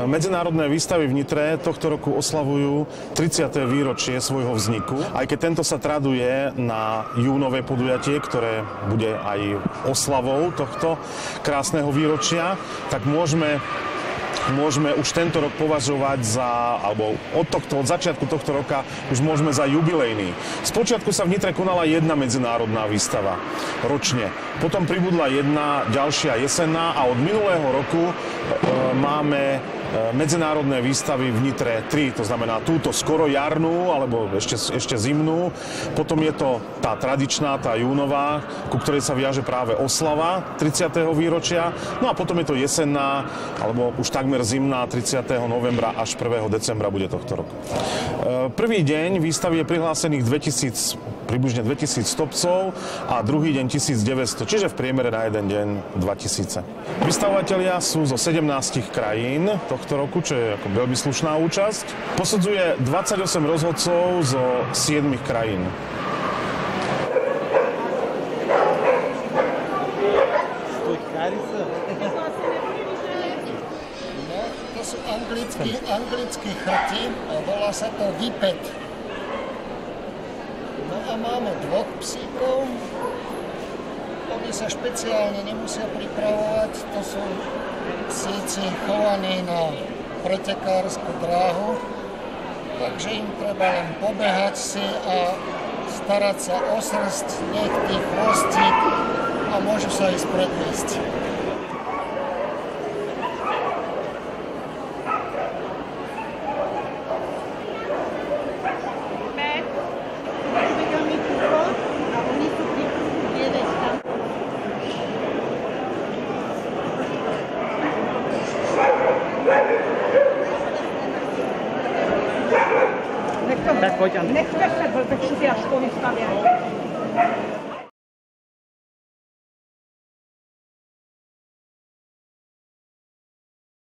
Medzinárodné výstavy v Nitre tohto roku oslavujú 30. výročie svojho vzniku. Aj keď tento sa traduje na júnové podujatie, ktoré bude aj oslavou tohto krásneho výročia, tak môžeme už tento rok považovať za, alebo od začiatku tohto roka už môžeme za jubilejný. Spočiatku sa v Nitre konala jedna medzinárodná výstava ročne. Potom pribudla jedna ďalšia jesenná a od minulého roku máme medzinárodné výstavy v Nitre 3, to znamená túto skoro jarnú, alebo ešte zimnú. Potom je to tá tradičná, tá júnová, ku ktorej sa viaže práve oslava 30. výročia. No a potom je to jesenná, alebo už takmer zimná 30. novembra až 1. decembra bude tohto roku. Prvý deň výstavy je prihlásených približne 2000 stopcov a druhý deň 1900, čiže v priemere na jeden deň 2000. Vystavovatelia sú zo 17 krajín tohto roku, čo je ako veľmi slušná účasť. Posudzuje 28 rozhodcov zo 7 krajín. To sú anglický chrti a volá sa to Whippet. No a máme dvoch psíkov. Oni sa špeciálne nemusia pripravovať. To sú psíci chovaní na pretekárskú dráhu. Takže im treba len pobehať si a starať sa o srst, nechty, chvostík a môžu sa ísť predviesť. Nechce se, protože si až to vystavějí.